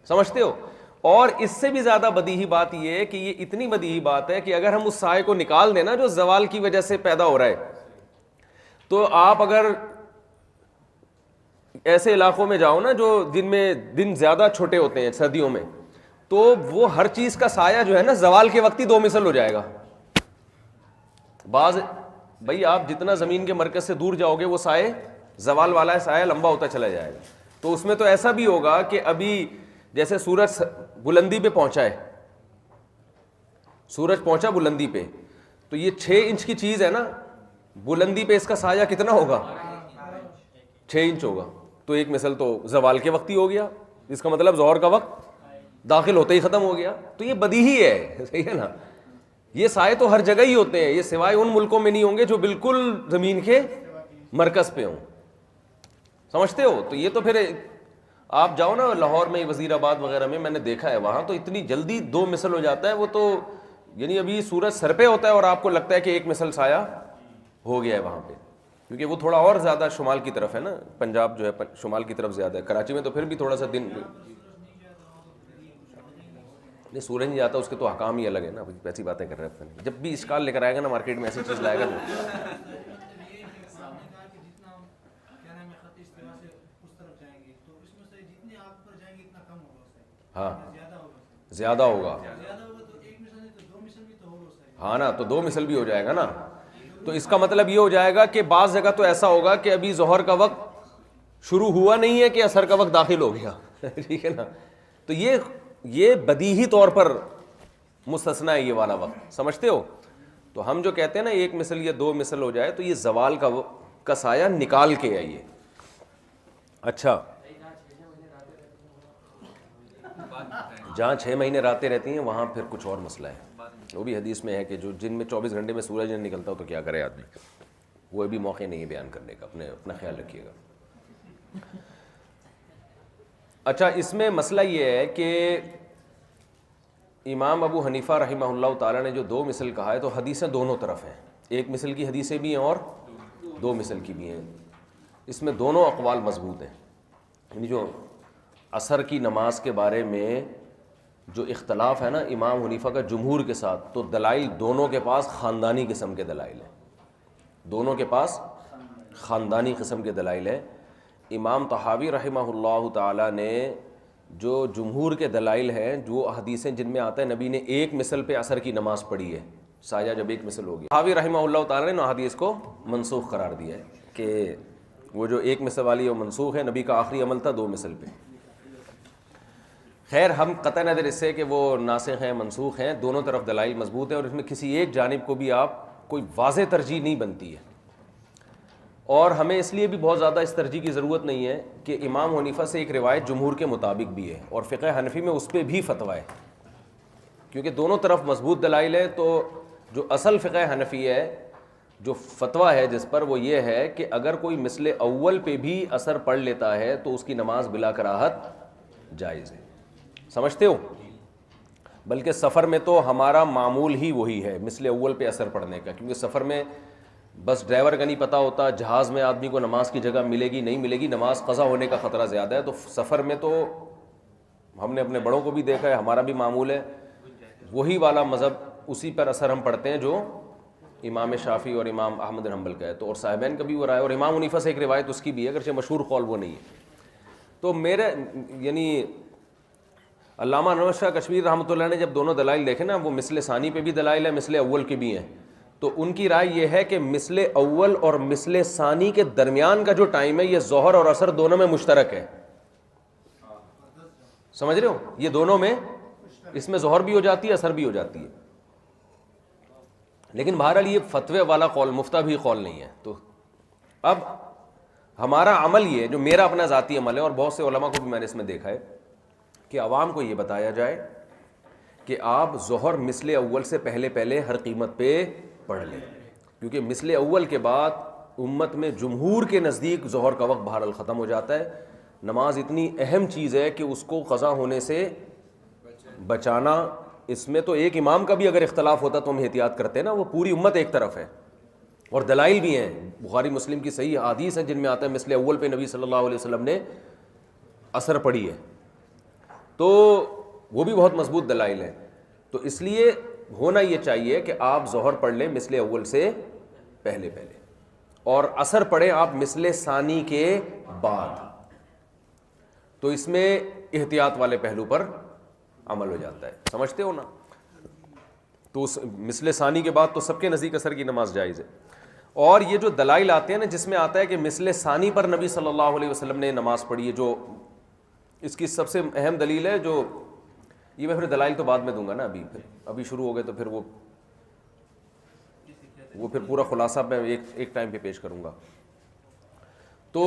سمجھتے ہو؟ اور اس سے بھی زیادہ بدیہی بات یہ ہے کہ یہ اتنی بدیہی بات ہے کہ اگر ہم اس سائے کو نکال دیں نا جو زوال کی وجہ سے پیدا ہو رہا ہے، تو آپ اگر ایسے علاقوں میں جاؤ نا جو جن میں دن زیادہ چھوٹے ہوتے ہیں سردیوں میں، تو وہ ہر چیز کا سایہ جو ہے نا زوال کے وقت ہی 2 مثل ہو جائے گا. بھائی آپ جتنا زمین کے مرکز سے دور جاؤ گے وہ سائے زوال والا سایہ لمبا ہوتا چلا جائے گا. تو اس میں تو ایسا بھی ہوگا کہ ابھی جیسے سورج بلندی پہ پہنچا ہے، سورج پہنچا بلندی پہ، تو یہ 6 انچ کی چیز ہے نا، بلندی پہ اس کا سایہ کتنا ہوگا؟ 6 انچ ہوگا. تو 1 مثل تو زوال کے وقت ہی ہو گیا، اس کا مطلب ظہر کا وقت داخل ہوتے ہی ختم ہو گیا. تو یہ بدیہی ہے، صحیح ہے نا؟ یہ سائے تو ہر جگہ ہی ہوتے ہیں، یہ سوائے ان ملکوں میں نہیں ہوں گے جو بالکل زمین کے مرکز پہ ہوں. سمجھتے ہو؟ تو یہ تو پھر آپ جاؤ نا لاہور میں، وزیر آباد وغیرہ میں، میں نے دیکھا ہے وہاں تو اتنی جلدی 2 مثل ہو جاتا ہے. وہ تو یعنی ابھی سورج سر پہ ہوتا ہے اور آپ کو لگتا ہے کہ 1 مثل سایہ ہو گیا ہے وہاں پہ، کیونکہ وہ تھوڑا اور زیادہ شمال کی طرف ہے نا. پنجاب جو ہے شمال کی طرف زیادہ ہے، کراچی میں تو پھر بھی تھوڑا سا دن نہیں سورج نہیں جاتا، اس کے تو احکام ہی الگ ہے نا. ایسی باتیں کر رہے ہیں، جب بھی اشکال لے کر آئے گا نا مارکیٹ میں ایسی چیز لائے گا نا. ہاں زیادہ ہوگا، ہاں نا، تو 2 مثل بھی ہو جائے گا نا. تو اس کا مطلب یہ ہو جائے گا کہ بعض جگہ تو ایسا ہوگا کہ ابھی ظہر کا وقت شروع ہوا نہیں ہے کہ عصر کا وقت داخل ہو گیا. ٹھیک ہے نا؟ تو یہ بدیہی طور پر مستثنا ہے یہ والا وقت. سمجھتے ہو؟ تو ہم جو کہتے ہیں نا 1 مثل یا 2 مثل ہو جائے تو یہ زوال کا سایہ نکال کے ہے یہ. اچھا، جہاں 6 مہینے راتیں رہتی ہیں وہاں پھر کچھ اور مسئلہ ہے. وہ بھی حدیث میں ہے کہ جو جن میں 24 گھنٹے میں سورج نہیں نکلتا تو کیا کرے آدمی. وہ بھی موقع نہیں ہے بیان کرنے کا، اپنا خیال رکھیے گا. اچھا، اس میں مسئلہ یہ ہے کہ امام ابو حنیفہ رحمہ اللہ تعالیٰ نے جو 2 مثل کہا ہے تو حدیثیں دونوں طرف ہیں. 1 مثل کی حدیثیں بھی ہیں اور 2 مثل کی بھی ہیں. اس میں دونوں اقوال مضبوط ہیں. یعنی جو عصر کی نماز کے بارے میں جو اختلاف ہے نا امام حنیفہ کا جمہور کے ساتھ، تو دلائل دونوں کے پاس خاندانی قسم کے دلائل ہیں. دونوں کے پاس خاندانی قسم کے دلائل ہیں. امام طحاوی رحمہ اللہ تعالی نے جو جمہور کے دلائل ہیں، جو حدیثیں جن میں آتا ہے نبی نے 1 مثل پہ عصر کی نماز پڑھی ہے، سایہ جب 1 مثل ہو گیا، طحاوی رحمہ اللہ تعالی نے حدیث کو منسوخ قرار دیا ہے کہ وہ جو 1 مثل والی ہے وہ منسوخ ہے، نبی کا آخری عمل تھا 2 مثل پہ. خیر ہم قطع نظر اس سے کہ وہ ناسخ ہیں منسوخ ہیں، دونوں طرف دلائل مضبوط ہیں اور اس میں کسی ایک جانب کو بھی آپ کوئی واضح ترجیح نہیں بنتی ہے. اور ہمیں اس لیے بھی بہت زیادہ اس ترجیح کی ضرورت نہیں ہے کہ امام حنیفہ سے ایک روایت جمہور کے مطابق بھی ہے اور فقہ حنفی میں اس پہ بھی فتویٰ ہے، کیونکہ دونوں طرف مضبوط دلائل ہے. تو جو اصل فقہ حنفی ہے، جو فتویٰ ہے جس پر، وہ یہ ہے کہ اگر کوئی مثل اول پہ بھی اثر پڑھ لیتا ہے تو اس کی نماز بلا کراہت جائز ہے. سمجھتے ہو؟ بلکہ سفر میں تو ہمارا معمول ہی وہی ہے مثل اول پہ اثر پڑنے کا، کیونکہ سفر میں بس ڈرائیور کا نہیں پتہ ہوتا، جہاز میں آدمی کو نماز کی جگہ ملے گی نہیں ملے گی، نماز قضا ہونے کا خطرہ زیادہ ہے. تو سفر میں تو ہم نے اپنے بڑوں کو بھی دیکھا ہے، ہمارا بھی معمول ہے وہی والا مذہب، اسی پر اثر ہم پڑھتے ہیں جو امام شافعی اور امام احمد بن حنبل کا ہے. تو اور صاحبین کا بھی وہ رائے، اور امام حنیفہ سے ایک روایت اس کی بھی ہے، اگرچہ مشہور قول وہ نہیں ہے. تو میرے یعنی علامہ انور شاہ کشمیری رحمۃ اللہ نے جب دونوں دلائل دیکھے نا، وہ مثل ثانی پہ بھی دلائل ہے، مثل اول کے بھی ہیں، تو ان کی رائے یہ ہے کہ مثل اول اور مثل ثانی کے درمیان کا جو ٹائم ہے یہ ظہر اور عصر دونوں میں مشترک ہے. سمجھ رہے ہو؟ یہ دونوں میں، اس میں ظہر بھی ہو جاتی ہے، عصر بھی ہو جاتی ہے. لیکن بہرحال یہ فتوے والا قول، مفتہ بھی قول نہیں ہے. تو اب ہمارا عمل یہ، جو میرا اپنا ذاتی عمل ہے اور بہت سے علماء کو بھی میں نے اس میں دیکھا ہے، کہ عوام کو یہ بتایا جائے کہ آپ ظہر مثل اول سے پہلے ہر قیمت پہ پڑھ لیں، کیونکہ مثل اول کے بعد امت میں جمہور کے نزدیک ظہر کا وقت بہرحال ختم ہو جاتا ہے. نماز اتنی اہم چیز ہے کہ اس کو قضا ہونے سے بچانا، اس میں تو ایک امام کا بھی اگر اختلاف ہوتا تو ہم احتیاط کرتے ہیں نا، وہ پوری امت ایک طرف ہے. اور دلائل بھی ہیں، بخاری مسلم کی صحیح حدیث ہیں جن میں آتا ہے مثل اول پہ نبی صلی اللہ علیہ وسلم نے اثر پڑھی ہے. تو وہ بھی بہت مضبوط دلائل ہیں. تو اس لیے ہونا یہ چاہیے کہ آپ ظہر پڑھ لیں مثل اول سے پہلے اور عصر پڑھیں آپ مثل ثانی کے بعد. تو اس میں احتیاط والے پہلو پر عمل ہو جاتا ہے. سمجھتے ہو نا؟ تو اس مثل ثانی کے بعد تو سب کے نزدیک عصر کی نماز جائز ہے. اور یہ جو دلائل آتے ہیں نا جس میں آتا ہے کہ مثل ثانی پر نبی صلی اللہ علیہ وسلم نے نماز پڑھی ہے، جو اس کی سب سے اہم دلیل ہے، جو یہ میں پھر دلائل تو بعد میں دوں گا نا، ابھی شروع ہو گئے تو پھر وہ پھر پورا خلاصہ میں ایک ٹائم پہ پیش کروں گا. تو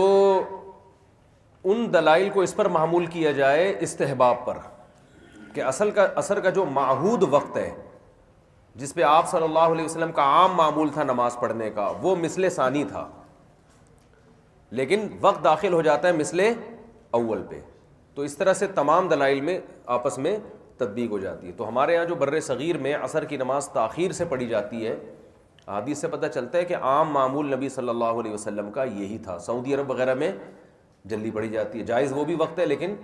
ان دلائل کو اس پر معمول کیا جائے استحباب پر، کہ عصر کا جو معہود وقت ہے جس پہ آپ صلی اللہ علیہ وسلم کا عام معمول تھا نماز پڑھنے کا، وہ مثل ثانی تھا، لیکن وقت داخل ہو جاتا ہے مثل اول پہ. تو اس طرح سے تمام دلائل میں آپس میں تطبیق ہو جاتی ہے. تو ہمارے ہاں جو بر صغیر میں عصر کی نماز تاخیر سے پڑھی جاتی ہے، حدیث سے پتہ چلتا ہے کہ عام معمول نبی صلی اللہ علیہ وسلم کا یہی تھا. سعودی عرب وغیرہ میں جلدی پڑھی جاتی ہے، جائز وہ بھی وقت ہے لیکن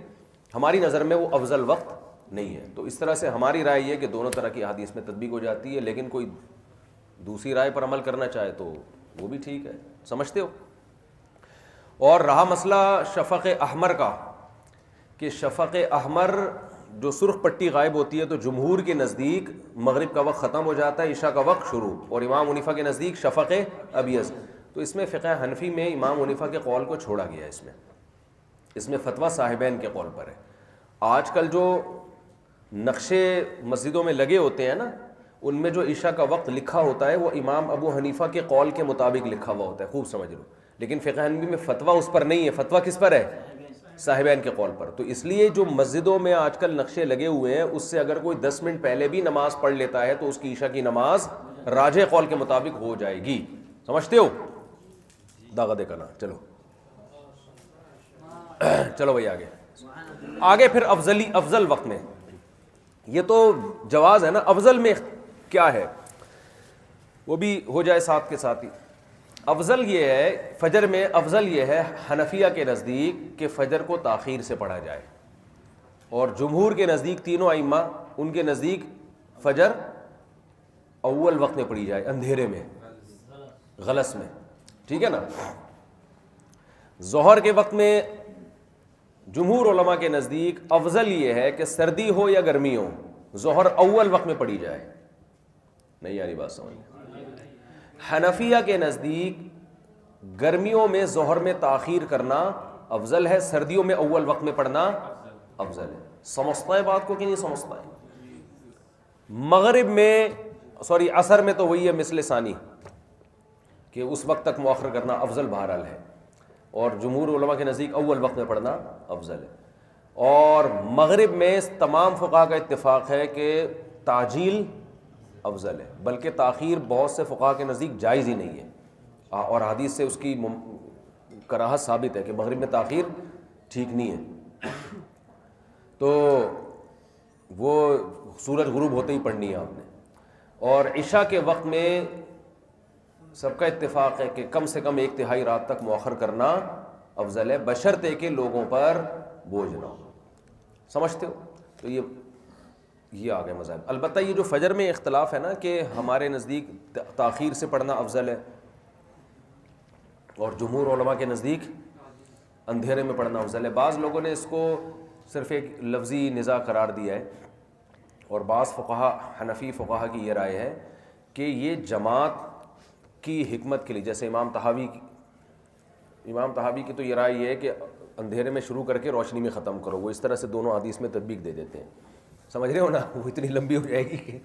ہماری نظر میں وہ افضل وقت نہیں ہے. تو اس طرح سے ہماری رائے یہ کہ دونوں طرح کی حدیث میں تطبیق ہو جاتی ہے، لیکن کوئی دوسری رائے پر عمل کرنا چاہے تو وہ بھی ٹھیک ہے. سمجھتے ہو؟ اور رہا مسئلہ شفق احمر کا، کہ شفق احمر جو سرخ پٹی غائب ہوتی ہے تو جمہور کے نزدیک مغرب کا وقت ختم ہو جاتا ہے، عشاء کا وقت شروع، اور امام حنیفہ کے نزدیک شفق ابیض. تو اس میں فقہ حنفی میں امام حنیفہ کے قول کو چھوڑا گیا ہے. اس میں فتویٰ صاحبین کے قول پر ہے. آج کل جو نقشے مسجدوں میں لگے ہوتے ہیں نا، ان میں جو عشاء کا وقت لکھا ہوتا ہے وہ امام ابو حنیفہ کے قول کے مطابق لکھا ہوا ہوتا ہے، خوب سمجھ لو. لیکن فقہ حنفی میں فتویٰ اس پر نہیں ہے، فتویٰ کس پر ہے؟ صاحبین کے قول پر. تو اس لیے جو مسجدوں میں آج کل نقشے لگے ہوئے ہیں، اس سے اگر کوئی 10 منٹ پہلے بھی نماز پڑھ لیتا ہے تو اس کی عشاء کی نماز راجح قول کے مطابق ہو جائے گی. سمجھتے ہو؟ داغا دے کرنا. چلو بھائی آگے پھر افضل وقت میں، یہ تو جواز ہے نا، افضل میں کیا ہے وہ بھی ہو جائے ساتھ کے ساتھ ہی. افضل یہ ہے فجر میں، افضل یہ ہے حنفیہ کے نزدیک کہ فجر کو تاخیر سے پڑھا جائے، اور جمہور کے نزدیک تینوں ائمہ ان کے نزدیک فجر اول وقت میں پڑھی جائے، اندھیرے میں، غلس میں، ٹھیک ہے نا۔ ظہر کے وقت میں جمہور علماء کے نزدیک افضل یہ ہے کہ سردی ہو یا گرمی ہو، ظہر اول وقت میں پڑھی جائے۔ نہیں یاری بات سمجھ؟ حنفیہ کے نزدیک گرمیوں میں ظہر میں تاخیر کرنا افضل ہے، سردیوں میں اول وقت میں پڑھنا افضل ہے۔ سمجھتا ہے بات کو کہ نہیں سمجھتا ہے؟ مغرب میں عصر میں تو وہی ہے مثل ثانی کہ اس وقت تک مؤخر کرنا افضل بہرحال ہے، اور جمہور علماء کے نزدیک اول وقت میں پڑھنا افضل ہے۔ اور مغرب میں تمام فقہاء کا اتفاق ہے کہ تعجیل افضل ہے، بلکہ تاخیر بہت سے فقہاء کے نزدیک جائز ہی نہیں ہے، اور حدیث سے اس کی کراہت ثابت ہے کہ مغرب میں تاخیر ٹھیک نہیں ہے، تو وہ سورج غروب ہوتے ہی پڑھنی ہے آپ نے۔ اور عشاء کے وقت میں سب کا اتفاق ہے کہ کم سے کم 1/3 رات تک مؤخر کرنا افضل ہے، بشرطے کہ لوگوں پر بوجھ نہ ہو۔ سمجھتے ہو؟ تو یہ آگے مذاہب۔ البتہ یہ جو فجر میں اختلاف ہے نا کہ ہمارے نزدیک تاخیر سے پڑھنا افضل ہے، اور جمہور علماء کے نزدیک اندھیرے میں پڑھنا افضل ہے، بعض لوگوں نے اس کو صرف ایک لفظی نزاع قرار دیا ہے، اور بعض فقہاء حنفی فقہاء کی یہ رائے ہے کہ یہ جماعت کی حکمت کے لیے، جیسے امام طحاوی کی تو یہ رائے یہ ہے کہ اندھیرے میں شروع کر کے روشنی میں ختم کرو، وہ اس طرح سے دونوں حدیث میں تطبیق دے دیتے ہیں، سمجھ رہے ہو نا؟ وہ اتنی لمبی ہو جائے گی کہ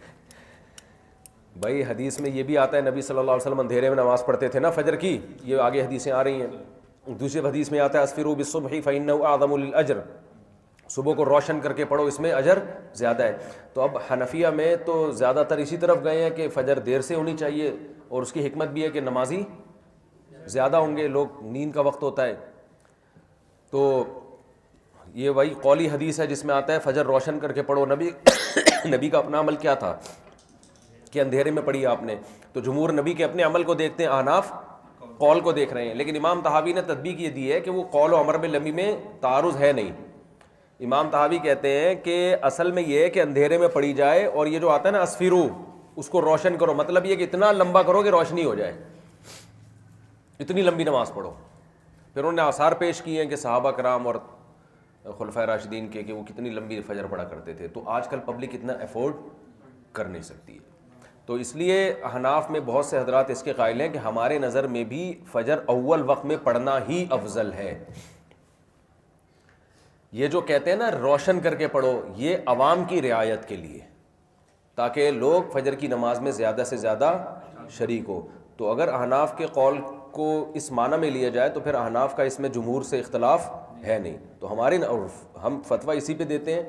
بھائی حدیث میں یہ بھی آتا ہے نبی صلی اللہ علیہ وسلم اندھیرے میں نماز پڑھتے تھے نا فجر کی، یہ آگے حدیثیں آ رہی ہیں۔ دوسری حدیث میں آتا ہے اسفروا بالصبح فإنه أعظم للأجر، صبح کو روشن کر کے پڑھو، اس میں اجر زیادہ ہے۔ تو اب حنفیہ میں تو زیادہ تر اسی طرف گئے ہیں کہ فجر دیر سے ہونی چاہیے، اور اس کی حکمت بھی ہے کہ نمازی زیادہ ہوں گے، لوگ نیند کا وقت ہوتا ہے، تو یہ وہی قولی حدیث ہے جس میں آتا ہے فجر روشن کر کے پڑھو۔ نبی کا اپنا عمل کیا تھا کہ اندھیرے میں پڑھی آپ نے، تو جمہور نبی کے اپنے عمل کو دیکھتے ہیں، احناف قول کو دیکھ رہے ہیں، لیکن امام طحاوی نے تطبیق یہ دی ہے کہ وہ قول و امر بالنبی میں تعارض ہے نہیں۔ امام طحاوی کہتے ہیں کہ اصل میں یہ ہے کہ اندھیرے میں پڑھی جائے، اور یہ جو آتا ہے نا اسفرو، اس کو روشن کرو، مطلب یہ کہ اتنا لمبا کرو کہ روشنی ہو جائے، اتنی لمبی نماز پڑھو۔ پھر انہوں نے آثار پیش کیے ہیں کہ صحابہ کرام اور خلفائے راشدین کے کہ وہ کتنی لمبی فجر پڑھا کرتے تھے، تو آج کل پبلک اتنا افورڈ کر نہیں سکتی ہے، تو اس لیے احناف میں بہت سے حضرات اس کے قائل ہیں کہ ہمارے نظر میں بھی فجر اول وقت میں پڑھنا ہی افضل ہے۔ یہ جو کہتے ہیں نا روشن کر کے پڑھو، یہ عوام کی رعایت کے لیے، تاکہ لوگ فجر کی نماز میں زیادہ سے زیادہ شریک ہو۔ تو اگر احناف کے قول کو اس معنی میں لیا جائے تو پھر احناف کا اس میں جمہور سے اختلاف ہے نہیں، تو ہم فتویٰ اسی پہ دیتے ہیں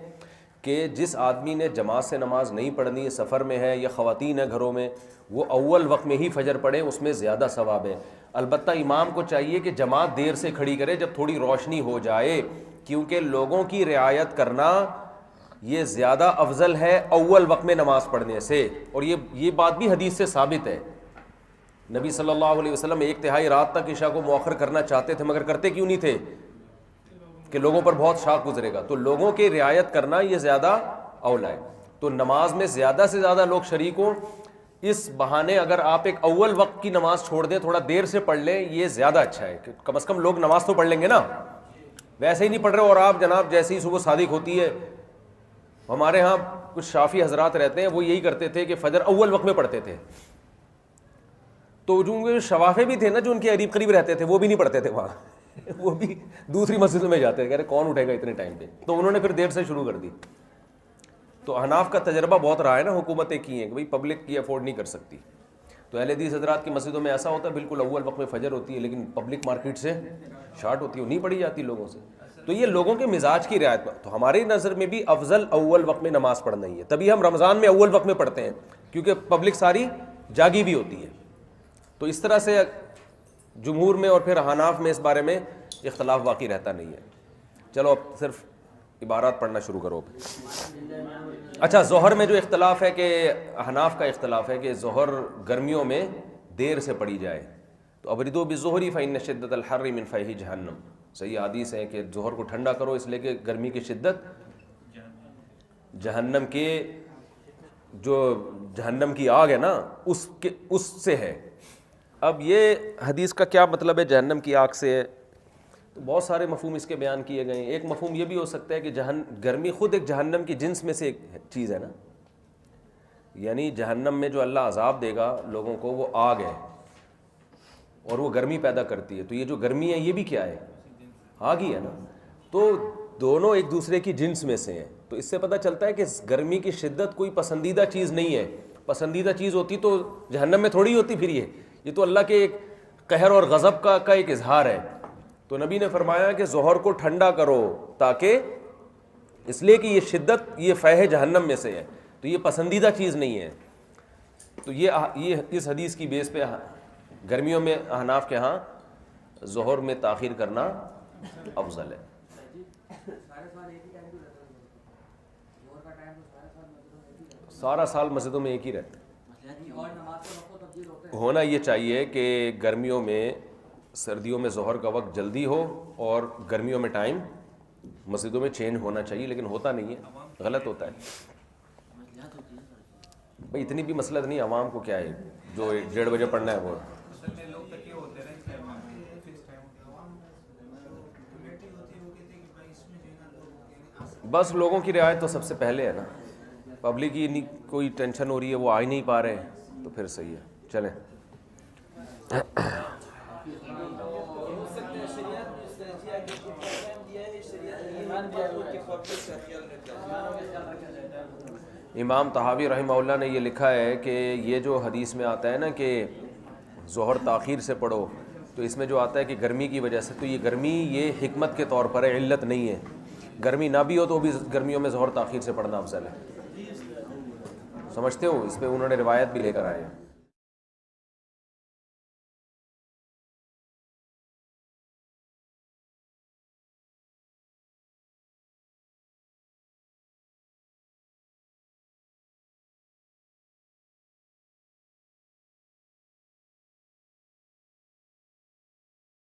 کہ جس آدمی نے جماعت سے نماز نہیں پڑھنی ہے، سفر میں ہے یا خواتین ہیں گھروں میں، وہ اول وقت میں ہی فجر پڑھیں، اس میں زیادہ ثواب ہے۔ البتہ امام کو چاہیے کہ جماعت دیر سے کھڑی کرے جب تھوڑی روشنی ہو جائے، کیونکہ لوگوں کی رعایت کرنا یہ زیادہ افضل ہے اول وقت میں نماز پڑھنے سے، اور یہ بات بھی حدیث سے ثابت ہے۔ نبی صلی اللہ علیہ وسلم 1/3 رات تک عشاء کو مؤخر کرنا چاہتے تھے، مگر کرتے کیوں نہیں تھے؟ کہ لوگوں پر بہت شاق گزرے گا، تو لوگوں کی رعایت کرنا یہ زیادہ اولا ہے۔ تو نماز میں زیادہ سے زیادہ لوگ شریک ہوں، اس بہانے اگر آپ ایک اول وقت کی نماز چھوڑ دیں، تھوڑا دیر سے پڑھ لیں، یہ زیادہ اچھا ہے کہ کم از کم لوگ نماز تو پڑھ لیں گے نا، ویسے ہی نہیں پڑھ رہے اور آپ جناب جیسے ہی صبح صادق ہوتی ہے۔ ہمارے ہاں کچھ شافی حضرات رہتے ہیں، وہ یہی کرتے تھے کہ فجر اول وقت میں پڑھتے تھے، تو جو شوافے بھی تھے نا جو ان کے قریب قریب رہتے تھے، وہ بھی نہیں پڑھتے تھے وہاں، وہ بھی دوسری مسجدوں میں جاتے تھے، کہہ رہے کون اٹھے گا اتنے ٹائم پہ، تو انہوں نے پھر دیر سے شروع کر دی۔ تو احناف کا تجربہ بہت رہا ہے نا، حکومتیں کی ہیں کہ بھئی پبلک کی افورڈ نہیں کر سکتی، تو اہل حدیث حضرات کی مسجدوں میں ایسا ہوتا ہے بالکل اول وقت میں فجر ہوتی ہے، لیکن پبلک مارکیٹ سے شارٹ ہوتی ہے، نہیں پڑھی جاتی لوگوں سے، تو یہ لوگوں کے مزاج کی رعایت پر۔ تو ہماری نظر میں بھی افضل اول وقت میں نماز پڑھنا ہی ہے، تبھی ہم رمضان میں اول وقت میں پڑھتے ہیں کیونکہ پبلک ساری جاگی بھی ہوتی ہے۔ تو اس طرح سے جمہور میں اور پھر احناف میں اس بارے میں اختلاف باقی رہتا نہیں ہے۔ چلو اب صرف عبارات پڑھنا شروع کرو۔ اچھا، ظہر میں جو اختلاف ہے کہ احناف کا اختلاف ہے کہ ظہر گرمیوں میں دیر سے پڑھی جائے، تو ابردو بالظہر فإن شدۃ الحر من فیح جہنم، صحیح حدیث ہے کہ ظہر کو ٹھنڈا کرو اس لیے کہ گرمی کی شدت جہنم کے جو جہنم کی آگ ہے نا اس سے ہے۔ اب یہ حدیث کا کیا مطلب ہے جہنم کی آگ سے ہے؟ تو بہت سارے مفہوم اس کے بیان کیے گئے ہیں۔ ایک مفہوم یہ بھی ہو سکتا ہے کہ گرمی خود ایک جہنم کی جنس میں سے ایک چیز ہے نا، یعنی جہنم میں جو اللہ عذاب دے گا لوگوں کو وہ آگ ہے اور وہ گرمی پیدا کرتی ہے، تو یہ جو گرمی ہے یہ بھی کیا ہے؟ آگ ہی ہے نا، تو دونوں ایک دوسرے کی جنس میں سے ہیں۔ تو اس سے پتہ چلتا ہے کہ گرمی کی شدت کوئی پسندیدہ چیز نہیں ہے، پسندیدہ چیز ہوتی تو جہنم میں تھوڑی ہوتی، پھر یہ تو اللہ کے ایک قہر اور غضب کا ایک اظہار ہے۔ تو نبی نے فرمایا کہ ظہر کو ٹھنڈا کرو، تاکہ اس لیے کہ یہ شدت یہ فیح جہنم میں سے ہے، تو یہ پسندیدہ چیز نہیں ہے۔ تو یہ اس حدیث کی بیس پہ گرمیوں میں احناف کے ہاں ظہر میں تاخیر کرنا افضل ہے۔ سارا سال مسجدوں میں ایک ہی رہتا ہے۔ ہونا یہ چاہیے کہ گرمیوں میں سردیوں میں ظہر کا وقت جلدی ہو اور گرمیوں میں ٹائم مسجدوں میں چینج ہونا چاہیے، لیکن ہوتا نہیں ہے، غلط ہوتا ہے۔ بھائی اتنی بھی مسئلہ نہیں، عوام کو کیا ہے جو 1:30 بجے پڑھنا ہے وہ بس لوگوں کی رعایت تو سب سے پہلے ہے نا، پبلک کی کوئی ٹینشن ہو رہی ہے وہ آ ہی نہیں پا رہے تو پھر صحیح ہے۔ چلیں امام طحاوی رحمہ اللہ نے یہ لکھا ہے کہ یہ جو حدیث میں آتا ہے نا کہ ظہر تاخیر سے پڑھو، تو اس میں جو آتا ہے کہ گرمی کی وجہ سے، تو یہ گرمی یہ حکمت کے طور پر ہے، علت نہیں ہے۔ گرمی نہ بھی ہو تو بھی گرمیوں میں ظہر تاخیر سے پڑھنا افضل ہے، سمجھتے ہو؟ اس پہ انہوں نے روایت بھی لے کر آئے ہیں۔